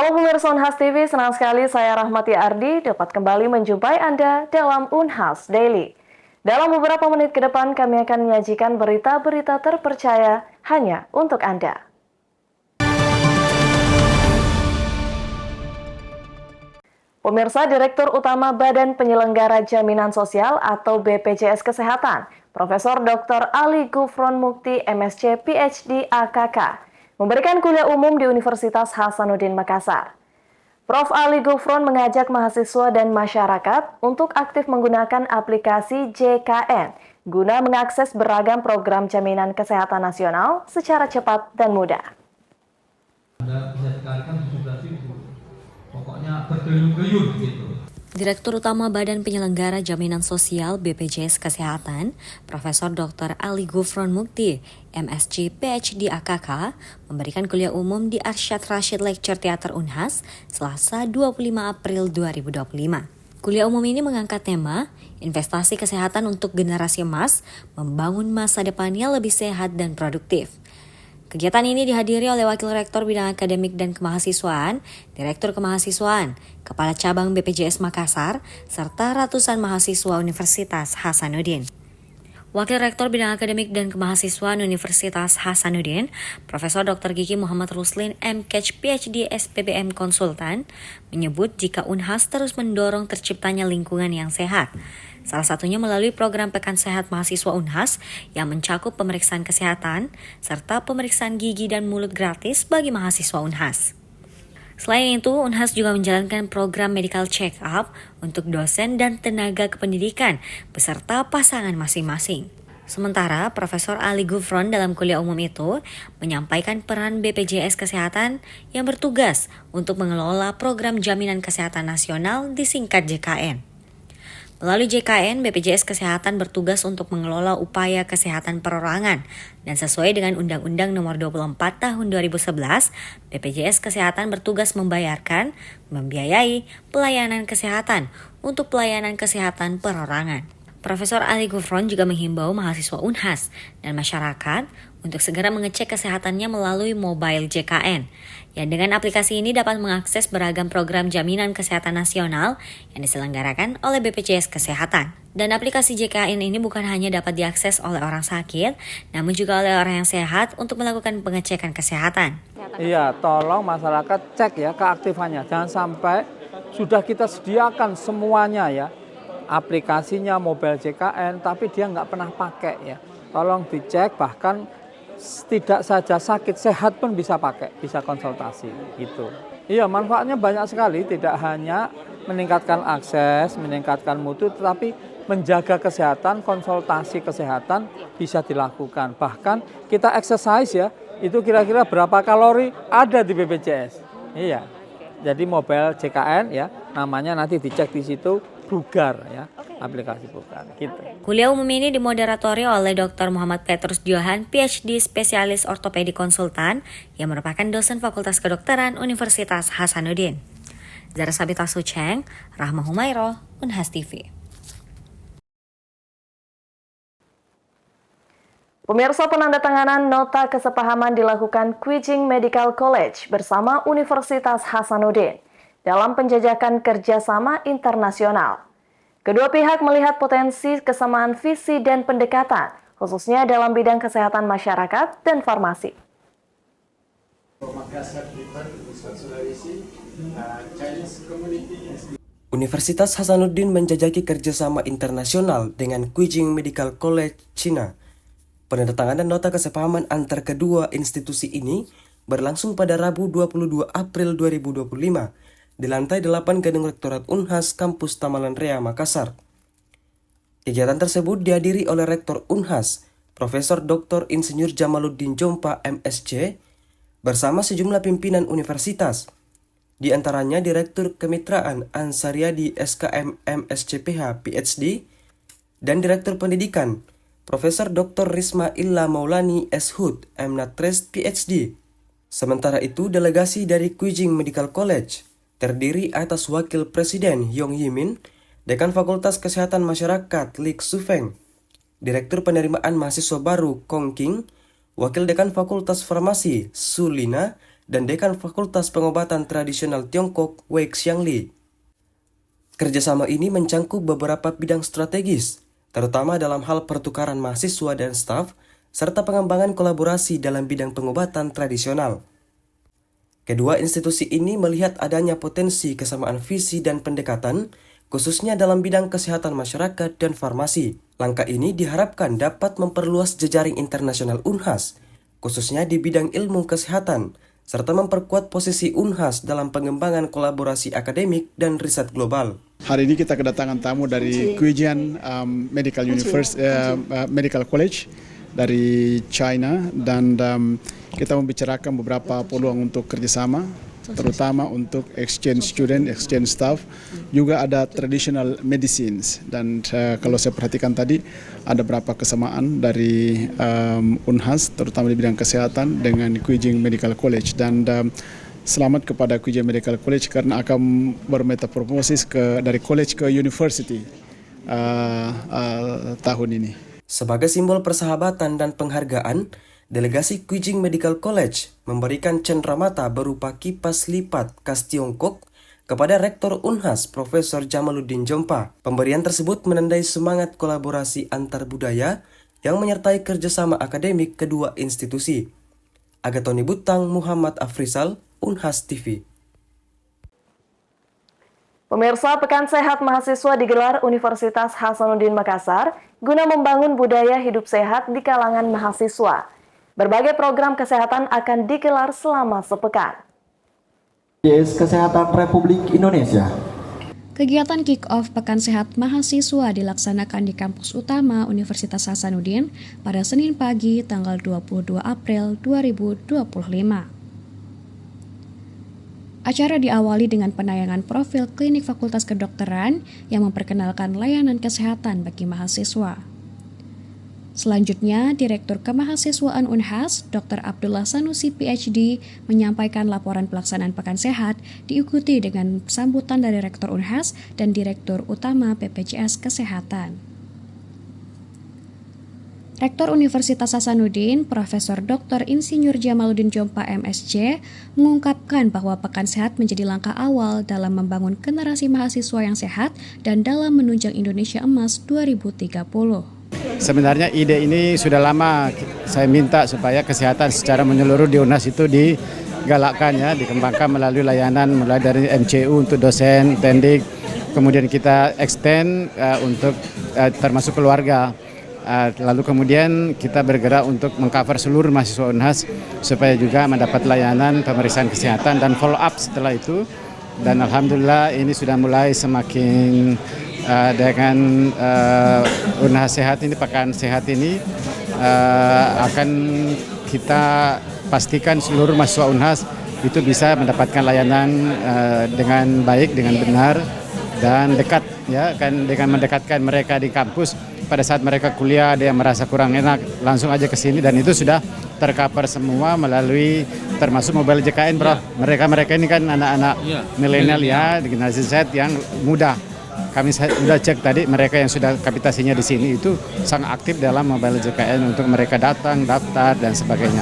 Halo pemirsa Unhas TV, senang sekali saya Rahmati Ardi dapat kembali menjumpai Anda dalam Unhas Daily. Dalam beberapa menit ke depan kami akan menyajikan berita-berita terpercaya hanya untuk Anda. Pemirsa, Direktur Utama Badan Penyelenggara Jaminan Sosial atau BPJS Kesehatan, Profesor Dr. Ali Gufron Mukti MSc PhD AKK, memberikan kuliah umum di Universitas Hasanuddin Makassar. Prof. Ali Gufron mengajak mahasiswa dan masyarakat untuk aktif menggunakan aplikasi JKN guna mengakses beragam program jaminan kesehatan nasional secara cepat dan mudah. Anda bisa dikalikan 17.000. Pokoknya bergayun-gayun gitu. Direktur Utama Badan Penyelenggara Jaminan Sosial BPJS Kesehatan, Profesor Dr. Ali Gufron Mukti, MSc PhD AKK, memberikan kuliah umum di Arsyad Rashid Lecture Theater Unhas, Selasa 25 April 2025. Kuliah umum ini mengangkat tema Investasi Kesehatan untuk Generasi Emas, Membangun Masa Depan yang Lebih Sehat dan Produktif. Kegiatan ini dihadiri oleh Wakil Rektor Bidang Akademik dan Kemahasiswaan, Direktur Kemahasiswaan, Kepala Cabang BPJS Makassar, serta ratusan mahasiswa Universitas Hasanuddin. Wakil Rektor Bidang Akademik dan Kemahasiswaan Universitas Hasanuddin, Profesor Dr. Gigi Muhammad Ruslin MKech PhD SPBM Konsultan, menyebut jika Unhas terus mendorong terciptanya lingkungan yang sehat. Salah satunya melalui program Pekan Sehat Mahasiswa Unhas yang mencakup pemeriksaan kesehatan serta pemeriksaan gigi dan mulut gratis bagi mahasiswa Unhas. Selain itu, Unhas juga menjalankan program medical check-up untuk dosen dan tenaga kependidikan beserta pasangan masing-masing. Sementara, Profesor Ali Gufron dalam kuliah umum itu menyampaikan peran BPJS Kesehatan yang bertugas untuk mengelola program jaminan kesehatan nasional disingkat JKN. Melalui JKN, BPJS Kesehatan bertugas untuk mengelola upaya kesehatan perorangan dan sesuai dengan Undang-Undang Nomor 24 Tahun 2011, BPJS Kesehatan bertugas membayarkan, membiayai pelayanan kesehatan untuk pelayanan kesehatan perorangan. Profesor Ali Gufron juga menghimbau mahasiswa Unhas dan masyarakat untuk segera mengecek kesehatannya melalui mobile JKN, yang dengan aplikasi ini dapat mengakses beragam program jaminan kesehatan nasional yang diselenggarakan oleh BPJS Kesehatan. Dan aplikasi JKN ini bukan hanya dapat diakses oleh orang sakit, namun juga oleh orang yang sehat untuk melakukan pengecekan kesehatan. Iya, tolong masyarakat cek ya keaktifannya. Jangan sampai sudah kita sediakan semuanya ya, aplikasinya mobile JKN, tapi dia nggak pernah pakai ya. Tolong dicek, bahkan tidak saja sakit, sehat pun bisa pakai, bisa konsultasi gitu. Iya, manfaatnya banyak sekali, tidak hanya meningkatkan akses, meningkatkan mutu, tetapi menjaga kesehatan, konsultasi kesehatan bisa dilakukan. Bahkan kita exercise ya, itu kira-kira berapa kalori ada di BPJS. Iya. Jadi mobile JKN ya, namanya nanti dicek di situ, Bugar ya, aplikasi Bugar gitu. Kuliah umum ini dimoderatori oleh Dr. Muhammad Petrus Johan, PhD spesialis ortopedi konsultan yang merupakan dosen Fakultas Kedokteran Universitas Hasanuddin. Zara Sabita Sucheng, Rahma Humairo, Unhas TV. Pemirsa, penandatanganan nota kesepahaman dilakukan Kuijing Medical College bersama Universitas Hasanuddin dalam penjajakan kerjasama internasional. Kedua pihak melihat potensi kesamaan visi dan pendekatan, khususnya dalam bidang kesehatan masyarakat dan farmasi. Universitas Hasanuddin menjajaki kerjasama internasional dengan Kuijing Medical College China. Penandatanganan nota kesepahaman antar kedua institusi ini berlangsung pada Rabu 22 April 2025 di lantai 8 Gedung Rektorat Unhas Kampus Tamalan Rea, Makassar. Kegiatan tersebut dihadiri oleh Rektor Unhas, Profesor Dr. Insinyur Jamaluddin Jompa MSc, bersama sejumlah pimpinan universitas, di antaranya Direktur Kemitraan Ansariadi SKM MScPH PhD, dan Direktur Pendidikan Profesor Dr. Risma Illa Maulani SHUD MNatres PhD. Sementara itu, delegasi dari Kuijing Medical College terdiri atas Wakil Presiden Yong Yimin, Dekan Fakultas Kesehatan Masyarakat Lik Sufeng, Direktur Penerimaan Mahasiswa Baru Kong King, Wakil Dekan Fakultas Farmasi Sulina, dan Dekan Fakultas Pengobatan Tradisional Tiongkok Wei Xiangli. Kerjasama ini mencangkup beberapa bidang strategis, terutama dalam hal pertukaran mahasiswa dan staf, serta pengembangan kolaborasi dalam bidang pengobatan tradisional. Kedua institusi ini melihat adanya potensi kesamaan visi dan pendekatan, khususnya dalam bidang kesehatan masyarakat dan farmasi. Langkah ini diharapkan dapat memperluas jejaring internasional UNHAS, khususnya di bidang ilmu kesehatan, serta memperkuat posisi UNHAS dalam pengembangan kolaborasi akademik dan riset global. Hari ini kita kedatangan tamu dari Kuijian Medical College dari China, dan kita membicarakan beberapa peluang untuk kerjasama, terutama untuk exchange student, exchange staff, juga ada traditional medicines, dan kalau saya perhatikan tadi ada beberapa kesamaan dari UNHAS, terutama di bidang kesehatan dengan Kuijing Medical College, dan selamat kepada Kuijing Medical College karena akan bermetamorfosis dari college ke university tahun ini. Sebagai simbol persahabatan dan penghargaan, delegasi Kuijing Medical College memberikan cenderamata berupa kipas lipat khas Tiongkok kepada Rektor UNHAS Profesor Jamaluddin Jompa. Pemberian tersebut menandai semangat kolaborasi antar budaya yang menyertai kerjasama akademik kedua institusi. Agatoni Butang, Muhammad Afrizal, UNHAS TV. Pemirsa, Pekan Sehat Mahasiswa digelar Universitas Hasanuddin Makassar guna membangun budaya hidup sehat di kalangan mahasiswa. Berbagai program kesehatan akan digelar selama sepekan. BPJS Kesehatan Republik Indonesia. Kegiatan kick-off Pekan Sehat Mahasiswa dilaksanakan di kampus utama Universitas Hasanuddin pada Senin pagi tanggal 22 April 2025. Acara diawali dengan penayangan profil klinik Fakultas Kedokteran yang memperkenalkan layanan kesehatan bagi mahasiswa. Selanjutnya, Direktur Kemahasiswaan UNHAS, Dr. Abdullah Sanusi PhD, menyampaikan laporan pelaksanaan Pekan Sehat diikuti dengan sambutan dari Rektor UNHAS dan Direktur Utama BPJS Kesehatan. Rektor Universitas Hasanuddin, Profesor Dr. Insinyur Jamaluddin Jompa MSc, mengungkapkan bahwa Pekan Sehat menjadi langkah awal dalam membangun generasi mahasiswa yang sehat dan dalam menunjang Indonesia Emas 2030. Sebenarnya ide ini sudah lama saya minta supaya kesehatan secara menyeluruh di UNHAS itu digalakkan, ya, dikembangkan melalui layanan mulai dari MCU untuk dosen, tendik, kemudian kita extend untuk termasuk keluarga. Lalu kemudian kita bergerak untuk mengcover seluruh mahasiswa UNHAS supaya juga mendapat layanan pemeriksaan kesehatan dan follow up setelah itu. Dan alhamdulillah ini sudah mulai semakin dengan UNHAS Sehat ini, Pekan Sehat ini akan kita pastikan seluruh mahasiswa UNHAS itu bisa mendapatkan layanan dengan baik, dengan benar dan dekat, ya, kan, dengan mendekatkan mereka di kampus. Pada saat mereka kuliah ada yang merasa kurang enak, langsung aja ke sini, dan itu sudah tercover semua melalui termasuk mobile JKN, Bro. Mereka ini kan anak-anak milenial, ya, generasi Z yang muda. Kami sudah cek tadi, mereka yang sudah kapitasinya di sini itu sangat aktif dalam mobile JKN untuk mereka datang, daftar dan sebagainya.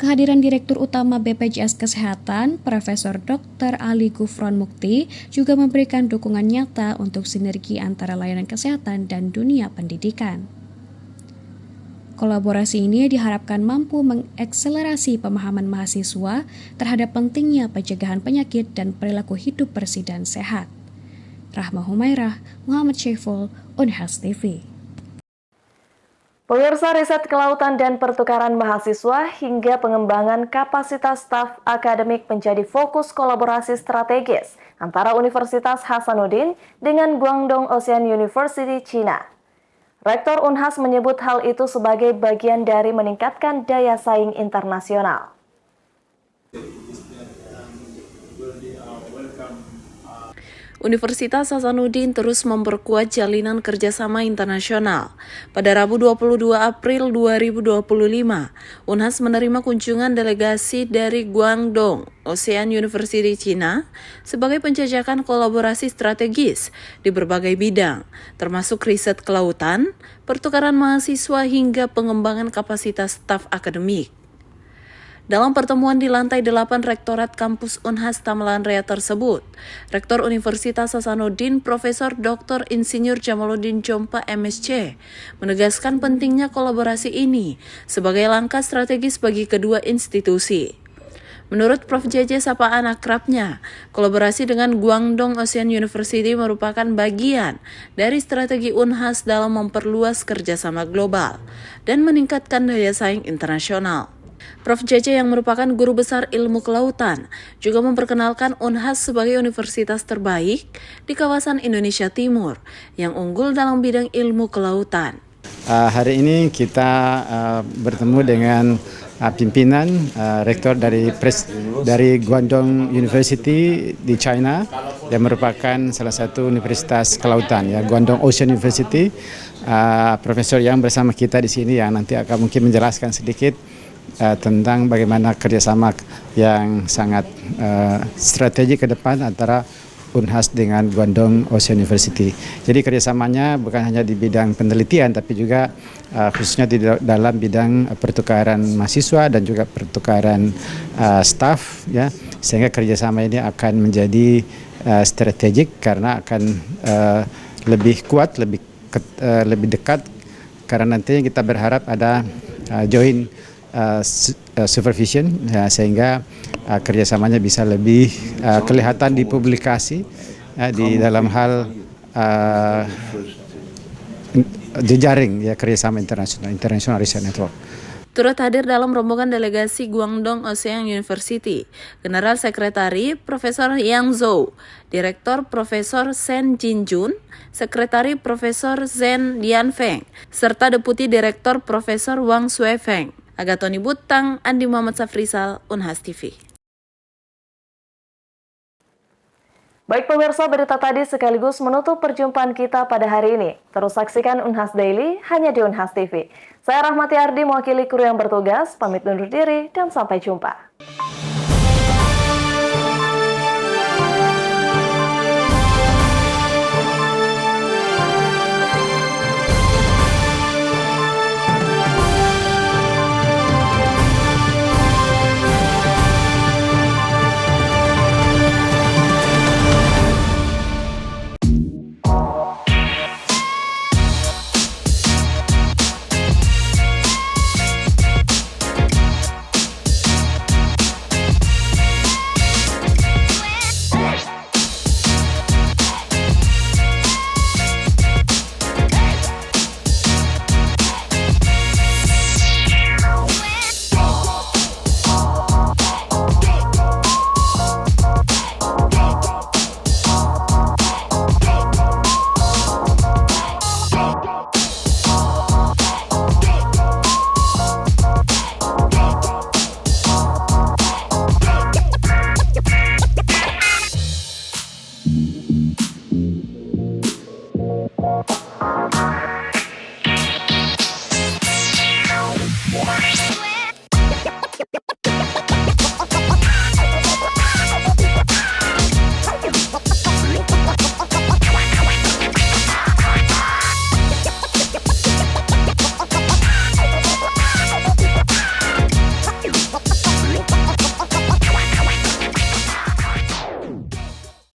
Kehadiran Direktur Utama BPJS Kesehatan, Profesor Dr. Ali Gufron Mukti, juga memberikan dukungan nyata untuk sinergi antara layanan kesehatan dan dunia pendidikan. Kolaborasi ini diharapkan mampu mengakselerasi pemahaman mahasiswa terhadap pentingnya pencegahan penyakit dan perilaku hidup bersih dan sehat. Rahma Humairah, Muhammad Syaiful, UNHAS TV. Pemirsa, riset kelautan dan pertukaran mahasiswa hingga pengembangan kapasitas staf akademik menjadi fokus kolaborasi strategis antara Universitas Hasanuddin dengan Guangdong Ocean University, China. Rektor UNHAS menyebut hal itu sebagai bagian dari meningkatkan daya saing internasional. Universitas Hasanuddin terus memperkuat jalinan kerjasama internasional. Pada Rabu 22 April 2025, UNHAS menerima kunjungan delegasi dari Guangdong Ocean University China sebagai penjajakan kolaborasi strategis di berbagai bidang, termasuk riset kelautan, pertukaran mahasiswa hingga pengembangan kapasitas staf akademik. Dalam pertemuan di lantai 8 Rektorat Kampus Unhas Tamelan Raya tersebut, Rektor Universitas Hasanuddin Profesor Dr. Insinyur Jamaluddin Jompa MSc menegaskan pentingnya kolaborasi ini sebagai langkah strategis bagi kedua institusi. Menurut Prof. JJ sapaan akrabnya, kolaborasi dengan Guangdong Ocean University merupakan bagian dari strategi Unhas dalam memperluas kerjasama global dan meningkatkan daya saing internasional. Prof. JJ yang merupakan guru besar ilmu kelautan juga memperkenalkan Unhas sebagai universitas terbaik di kawasan Indonesia Timur yang unggul dalam bidang ilmu kelautan. Hari ini kita bertemu dengan pimpinan rektor dari Guangdong University di China yang merupakan salah satu universitas kelautan ya, Guangdong Ocean University. Profesor yang bersama kita di sini yang nanti akan mungkin menjelaskan sedikit tentang bagaimana kerjasama yang sangat strategik ke depan antara Unhas dengan Guangdong Ocean University. Jadi kerjasamanya bukan hanya di bidang penelitian, tapi juga khususnya di dalam bidang pertukaran mahasiswa dan juga pertukaran staf, ya, sehingga kerjasama ini akan menjadi strategik karena akan lebih kuat, lebih dekat, karena nantinya kita berharap ada joint supervision, ya, sehingga kerjasamanya bisa lebih kelihatan di publikasi di dalam hal jejaring ya kerjasama internasional research network. Turut hadir dalam rombongan delegasi Guangdong Ocean University, General Sekretari Profesor Yang Zhou, Direktur Profesor Shen Jinjun, Sekretari Profesor Zhen Lianfeng, serta Deputi Direktur Profesor Wang Suifeng. Agatoni Butang, Andi Muhammad Safrisal, Unhas TV. Baik pemirsa, berita tadi sekaligus menutup perjumpaan kita pada hari ini. Terus saksikan Unhas Daily hanya di Unhas TV. Saya Rahmati Ardi mewakili kru yang bertugas, pamit undur diri dan sampai jumpa.